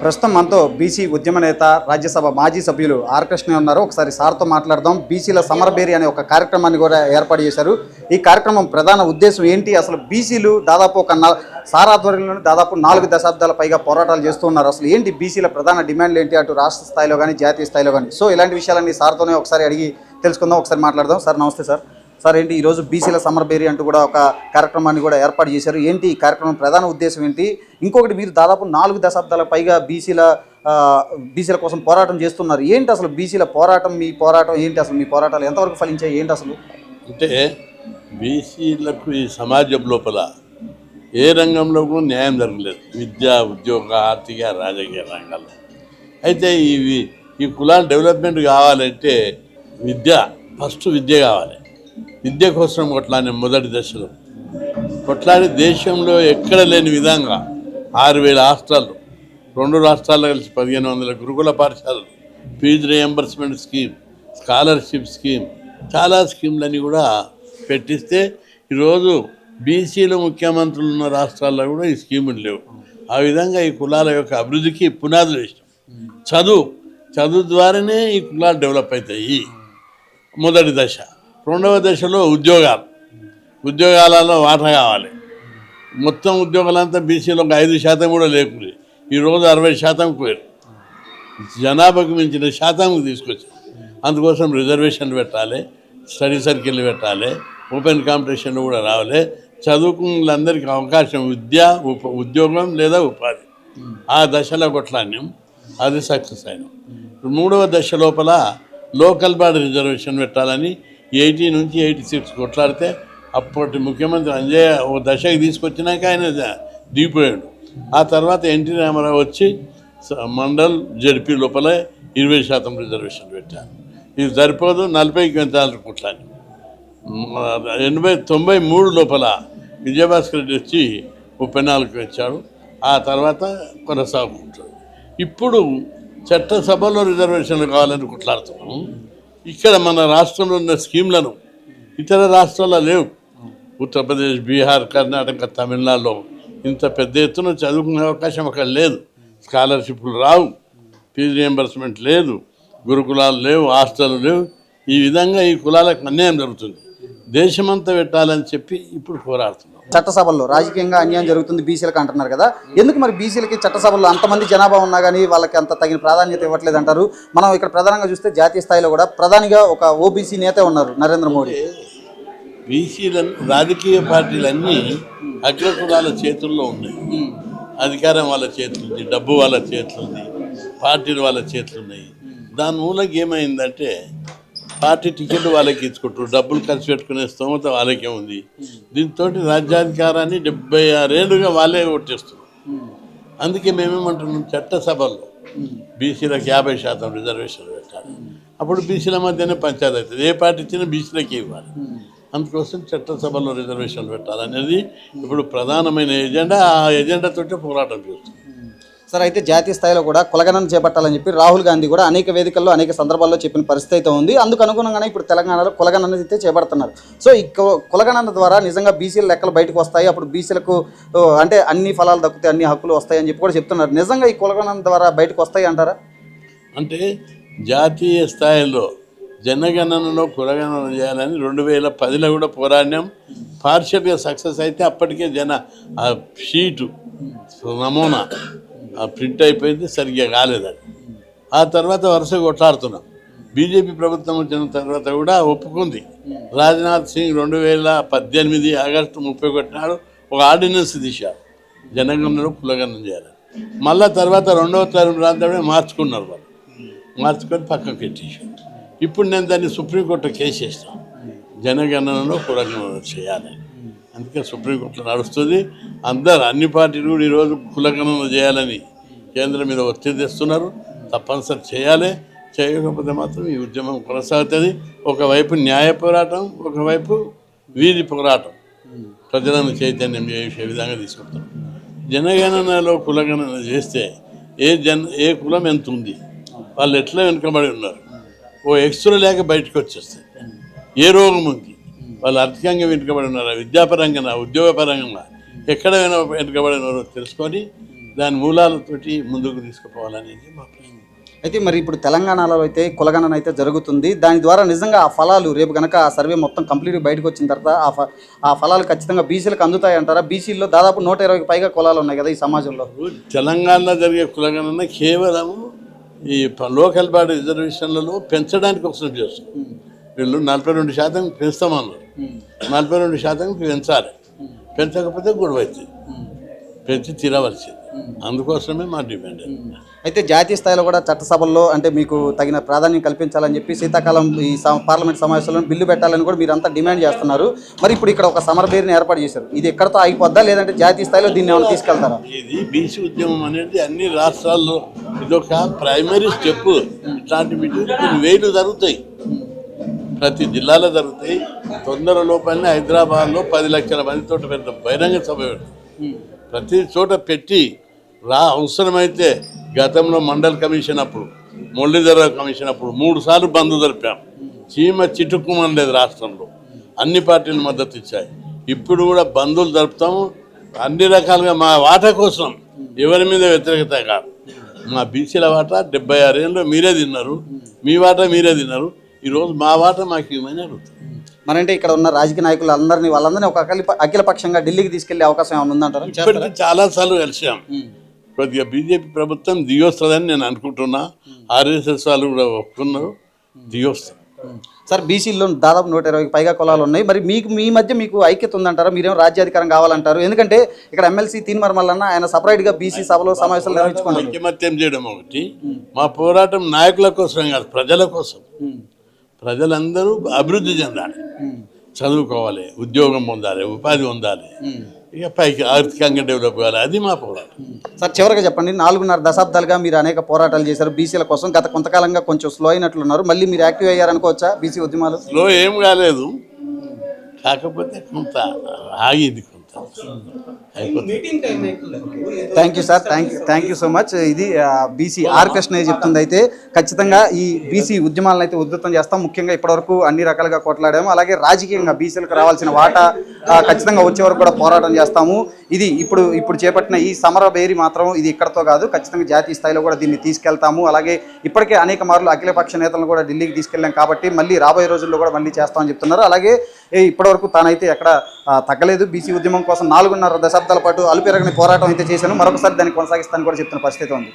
ప్రస్తుతం మనతో బీసీ ఉద్యమ నేత రాజ్యసభ మాజీ సభ్యులు ఆర్ కృష్ణ ఉన్నారు. ఒకసారి సార్తో మాట్లాడదాం. బీసీల సమరబేరి అనే ఒక కార్యక్రమాన్ని కూడా ఏర్పాటు చేశారు. ఈ కార్యక్రమం ప్రధాన ఉద్దేశం ఏంటి, అసలు బీసీలు దాదాపు సార్ ఆధ్వర్యంలోనే దాదాపు 4 దశాబ్దాల పైగా పోరాటాలు చేస్తూ ఉన్నారు. అసలు ఏంటి బీసీల ప్రధాన డిమాండ్లు ఏంటి, అటు రాష్ట్ర స్థాయిలో కానీ జాతీయ స్థాయిలో కానీ. సో ఇలాంటి విషయాలన్నీ సార్తోనే ఒకసారి అడిగి తెలుసుకుందాం. ఒకసారి మాట్లాడదాం. సార్ నమస్తే. సార్ ఏంటి ఈరోజు బీసీల సమరబేరి అంటూ కూడా ఒక కార్యక్రమాన్ని కూడా ఏర్పాటు చేశారు. ఏంటి ఈ కార్యక్రమం ప్రధాన ఉద్దేశం ఏంటి? ఇంకొకటి, మీరు దాదాపు 4 దశాబ్దాల పైగా బీసీల కోసం పోరాటం చేస్తున్నారు. ఏంటి అసలు బీసీల పోరాటం, మీ పోరాటం ఏంటి, అసలు మీ పోరాటాలు ఎంతవరకు ఫలించాయి ఏంటి అసలు? అంటే బీసీలకు ఈ సమాజం లోపల ఏ రంగంలో కూడా న్యాయం జరగలేదు. విద్య, ఉద్యోగ, ఆర్థిక, రాజకీయ రంగాల్లో. అయితే ఈ కులాల డెవలప్మెంట్ కావాలంటే ఫస్ట్ విద్య కావాలి. విద్య కోసం కొట్లాడిన మొదటి దశలో కొట్లాడి దేశంలో ఎక్కడ లేని విధంగా 6,000 హాస్టళ్ళు, 2 రాష్ట్రాల్లో కలిసి 1,500 గురుకుల పాఠశాలలు, fee reimbursement scheme, scholarship scheme, చాలా స్కీమ్లని కూడా పెట్టిస్తే ఈరోజు బీసీలు ముఖ్యమంత్రులు ఉన్న రాష్ట్రాల్లో కూడా ఈ స్కీములు లేవు. ఆ విధంగా ఈ కులాల యొక్క అభివృద్ధికి పునాదులు వేసాం. చదువు ద్వారానే ఈ కులాలు డెవలప్ అవుతాయి. మొదటి దశ. రెండవ దశలో ఉద్యోగాలలో వాటా కావాలి. మొత్తం ఉద్యోగాలంతా బీసీలో ఒక 5% కూడా లేకుండా ఈరోజు 60% పోయారు. జనాభాకు మించిన శాతంకు తీసుకొచ్చారు. అందుకోసం రిజర్వేషన్లు పెట్టాలి, స్టడీ సర్కిల్ పెట్టాలి, ఓపెన్ కాంపిటీషన్లు కూడా రావాలి. చదువుకున్న అందరికీ అవకాశం, ఉద్యోగం లేదా ఉపాధి. ఆ దశలో కొట్లాడినాం, అది సక్సెస్ అయినాం. 3వ దశ లోపల లోకల్ బాడీ రిజర్వేషన్ పెట్టాలని 80 నుంచి 86 కొట్లాడితే అప్పటి ముఖ్యమంత్రి అంజయ్య ఓ దశకి తీసుకొచ్చినాక ఆయన దిగిపోయాడు. ఆ తర్వాత ఎన్టీ రామారావు వచ్చి మండల్ జడ్పీ లోపల 20% రిజర్వేషన్ పెట్టారు. ఇది సరిపోదు, 40కి పెంచాలని కొట్లాడి 93 లోపల విజయభాస్కర్ రెడ్డి వచ్చి 34కి వచ్చాడు. ఆ తర్వాత కొనసాగుకుంటాడు. ఇప్పుడు చట్టసభలో రిజర్వేషన్లు కావాలని కొట్లాడుతున్నాం. ఇక్కడ మన రాష్ట్రంలో ఉన్న స్కీమ్లను ఇతర రాష్ట్రాల్లో లేవు. ఉత్తరప్రదేశ్, బీహార్, కర్ణాటక, తమిళనాడులో ఇంత పెద్ద ఎత్తున చదువుకునే అవకాశం అక్కడ లేదు. స్కాలర్షిప్లు రావు, ఫీజు రియంబర్స్మెంట్ లేదు, గురుకులాలు లేవు, హాస్టల్ లేవు. ఈ విధంగా ఈ కులాలకు అన్యాయం జరుగుతుంది. దేశమంతా పెట్టాలని చెప్పి ఇప్పుడు పోరాడుతున్నాం. చట్టసభల్లో రాజకీయంగా అన్యాయం జరుగుతుంది బీసీలకు అంటున్నారు కదా, ఎందుకు మరి బీసీలకి చట్టసభల్లో అంతమంది జనాభా ఉన్నా కానీ వాళ్ళకి అంత తగిన ప్రాధాన్యత ఇవ్వట్లేదు అంటారు? మనం ఇక్కడ ప్రధానంగా చూస్తే జాతీయ స్థాయిలో కూడా ప్రధానిగా ఒక ఓబీసీ నేతే ఉన్నారు, నరేంద్ర మోడీ. బీసీలను రాజకీయ పార్టీలన్నీ అగ్రకులాల చేతుల్లో ఉన్నాయి. అధికారం వాళ్ళ చేతులు ఉంది, డబ్బు వాళ్ళ చేతులు ఉంది, పార్టీలు వాళ్ళ చేతులు ఉన్నాయి. దాని మూలంగా ఏమైందంటే పార్టీ టికెట్ వాళ్ళకి ఇచ్చుకుంటారు, డబ్బులు ఖర్చు పెట్టుకునే స్తోమత వాళ్ళకే ఉంది. దీంతో రాజ్యాధికారాన్ని 76 ఏళ్ళుగా వాళ్ళే కొట్టేస్తున్నారు. అందుకే మేమేమంటున్నాం, చట్టసభల్లో బీసీలకు 50% రిజర్వేషన్లు పెట్టాలి. అప్పుడు బీసీల మధ్యనే పంచాయతీ అవుతుంది. ఏ పార్టీ ఇచ్చినా బీసీలకే ఇవ్వాలి. అందుకోసం చట్టసభలో రిజర్వేషన్లు పెట్టాలనేది ఇప్పుడు ప్రధానమైన ఎజెండా. ఆ ఎజెండాతోటే పోరాటం చేస్తుంది. సార్, అయితే జాతీయ స్థాయిలో కూడా కులగణన చేపట్టాలని చెప్పి రాహుల్ గాంధీ కూడా అనేక వేదికల్లో అనేక సందర్భాల్లో చెప్పిన పరిస్థితి అయితే ఉంది. అందుకు అనుగుణంగానే ఇప్పుడు తెలంగాణలో కులగణన అయితే చేపడుతున్నారు. సో ఈ కులగణన ద్వారా నిజంగా బీసీల లెక్కలు బయటకు వస్తాయి, అప్పుడు బీసీలకు అంటే అన్ని ఫలాలు దక్కుతాయి, అన్ని హక్కులు వస్తాయని చెప్పి కూడా చెప్తున్నారు. నిజంగా ఈ కులగణన ద్వారా బయటకు వస్తాయి అంటారా? అంటే జాతీయ స్థాయిలో జనగణనలో కులగణన చేయాలని 2010లో కూడా పోరాడినాం. పార్షియల్గా సక్సెస్ అయితే అప్పటికే షీటు నమూనా ప్రింట్ అయిపోయింది, సరిగ్గా కాలేదని. ఆ తర్వాత వరుస కొట్లాడుతున్నాం. బీజేపీ ప్రభుత్వం వచ్చిన తర్వాత కూడా ఒప్పుకుంది. రాజ్నాథ్ సింగ్ 2018 ఆగస్టు 31 నాడు ఒక ఆర్డినెన్స్ తీశారు, జనగణనలో కులగణన చేయాలని. మళ్ళా తర్వాత 2వ తరం ప్రాంతమే మార్చుకున్నారు. వాళ్ళు మార్చుకొని పక్కకు పెట్టేశారు. ఇప్పుడు నేను దాన్ని సుప్రీంకోర్టు కేసు చేస్తాను, జనగణనలో కులగణన చేయాలని. అందుకే సుప్రీంకోర్టులో నడుస్తుంది. అన్ని పార్టీలు కూడా ఈరోజు కులగణన చేయాలని కేంద్రం మీద ఒత్తిడి తెస్తున్నారు. తప్పనిసరి చేయాలి. చేయకపోతే మాత్రం ఈ ఉద్యమం కొనసాగుతుంది. ఒకవైపు న్యాయ పోరాటం, ఒకవైపు వీధి పోరాటం, ప్రజలను చైతన్యం చేసే విధంగా తీసుకుంటాం. జనగణనలో కులగణన చేస్తే ఏ కులం ఎంత ఉంది, వాళ్ళు ఎట్లా వెనుకబడి ఉన్నారు, ఓ ఎక్స్రే లేక బయటకు వచ్చేస్తుంది. ఏ రోగం ఉంది, వాళ్ళు ఆర్థికంగా వెనుకబడి ఉన్నారా, విద్యాపరంగా, ఉద్యోగపరంగా ఎక్కడ వెనుకబడి ఉన్నారో తెలుసుకొని దాని మూలాలతోటి ముందుకు తీసుకుపోవాలనేది మా ప్రశ్న. అయితే మరి ఇప్పుడు తెలంగాణలో అయితే కులగణన అయితే జరుగుతుంది. దాని ద్వారా నిజంగా ఆ ఫలాలు రేపు కనుక ఆ సర్వే మొత్తం కంప్లీట్గా బయటకు వచ్చిన తర్వాత ఆ ఫలాలు ఖచ్చితంగా బీసీలకు అందుతాయి అంటారా? బీసీల్లో దాదాపు 120కి పైగా కులాలు ఉన్నాయి కదా ఈ సమాజంలో. తెలంగాణలో జరిగే కులగణన కేవలం ఈ లోకల్ బాడీ రిజర్వేషన్లలో పెంచడానికి కోసం చేస్తారు. వీళ్ళు 42% పెంచుతామన్నారు, 42% పెంచాలి. పెంచకపోతే గొడవ అవుతుంది, పెంచి తీరవలసింది. అందుకోసమే మా డిమాండ్. అయితే జాతీయ స్థాయిలో కూడా చట్టసభల్లో అంటే మీకు తగిన ప్రాధాన్యం కల్పించాలని చెప్పి శీతాకాలం ఈ పార్లమెంట్ సమావేశంలో బిల్లు పెట్టాలని కూడా మీరు అంతా డిమాండ్ చేస్తున్నారు. మరి ఇప్పుడు ఇక్కడ ఒక సమరభేరిని ఏర్పాటు చేశారు. ఇది ఎక్కడితో ఆగిపోద్దా, లేదంటే జాతీయ స్థాయిలో దీన్ని ఏమైనా తీసుకెళ్తారా? ఇది బీసీ ఉద్యమం అనేది అన్ని రాష్ట్రాల్లో ఇదొక ప్రైమరీ స్టెప్. ఇట్లాంటి మీటింగ్లు కొన్ని వేలు జరుగుతాయి, ప్రతి జిల్లాలో జరుగుతాయి. తొందర లోపలనే హైదరాబాద్లో 10 లక్షల మందితో పెద్ద బహిరంగ సభ ప్రతి చోట పెట్టి అవసరమైతే గతంలో మండల్ కమిషన్ అప్పుడు, మురళీధర కమిషన్ అప్పుడు 3 సార్లు బంద్ జరిపాం. చీమ చిటుక్కుమనలేదు రాష్ట్రంలో, అన్ని పార్టీలు మద్దతు ఇచ్చాయి. ఇప్పుడు కూడా బంధువులు జరుపుతాము. అన్ని రకాలుగా మా వాటా కోసం ఎవరి మీద వ్యతిరేకత కాదు. మా బీసీల వాటా 76 ఏళ్ళు మీరే తిన్నారు, మీ వాటా మీరే తిన్నారు. ఈరోజు మా వాటా మాకు ఇవ్వమని అడుగుతాం. మరంటే ఇక్కడ ఉన్న రాజకీయ నాయకులు వాళ్ళందరినీ ఒక అఖిల పక్షంగా ఢిల్లీకి తీసుకెళ్లే అవకాశం ఏమైనా ఉందంటారా? ఇప్పటికీ చాలాసార్లు కలిసాం. కొద్దిగా బీజేపీ ప్రభుత్వం దిగొస్తుందని నేను అనుకుంటున్నా. ఆర్ఎస్ఎస్ వాళ్ళు కూడా ఒప్పుకున్నారు, దిగొస్తారు. సార్, బీసీల్లో దాదాపు 120కి పైగా కులాలు ఉన్నాయి. మరి మీ మధ్య మీకు ఐక్యత ఉందంటారా? మీరేమో రాజ్యాధికారం కావాలంటారు. ఎందుకంటే ఇక్కడ ఎమ్మెల్సీ తీన్మార్ మల్లన్న ఆయన సపరేట్గా బీసీ సభలో సమావేశాలు నిర్వహించుకున్నారు. ఐకమత్యం చేయడం ఒకటి. మా పోరాటం నాయకుల కోసం కాదు, ప్రజల కోసం. ప్రజలందరూ అభివృద్ధి చెందాలి, చదువుకోవాలి, ఉద్యోగం పొందాలి, ఉపాధి పొందాలి, ఇక పైకి ఆర్థికంగా డెవలప్ కావాలి. అది మా పోరాటం. సార్, చివరిగా చెప్పండి, 4.5 దశాబ్దాలుగా మీరు అనేక పోరాటాలు చేశారు బీసీల కోసం. గత కొంతకాలంగా కొంచెం స్లో అయినట్లున్నారు. మళ్ళీ మీరు యాక్టివ్ అయ్యారనుకోవచ్చా బీసీ ఉద్యమాలు? స్లో ఏం కాలేదు, కాకపోతే కొంత ఆగింది, కొంత thank you sir, thank you so much. ఇది బీసీ ఆర్ కృష్ణయ్య చెప్తుంది. అయితే ఖచ్చితంగా ఈ బీసీ ఉద్యమాలను అయితే ఉధృతం చేస్తాం. ముఖ్యంగా ఇప్పటివరకు అన్ని రకాలుగా కొట్లాడాము. అలాగే రాజకీయంగా బీసీలకు రావాల్సిన వాటా ఖచ్చితంగా వచ్చే వరకు కూడా పోరాటం చేస్తాము. ఇది ఇప్పుడు చేపట్టిన ఈ సమర బేరీ మాత్రం ఇది ఇక్కడతో కాదు, ఖచ్చితంగా జాతీయ స్థాయిలో కూడా దీన్ని తీసుకెళ్తాము. అలాగే ఇప్పటికే అనేక మార్లు అఖిలపక్ష నేతలను కూడా ఢిల్లీకి తీసుకెళ్ళాం కాబట్టి మళ్ళీ రాబోయే రోజుల్లో కూడా మళ్ళీ చేస్తామని చెప్తున్నారు. అలాగే ఇప్పటివరకు తానైతే ఎక్కడ తగ్గలేదు. బీసీ ఉద్యమం కోసం 4.5 దశాబ్దాల పాటు అలుపెరగని పోరాటం అయితే చేశాను. మరొకసారి దాన్ని కొనసాగిస్తానని కూడా చెప్తున్న పరిస్థితి ఉంది.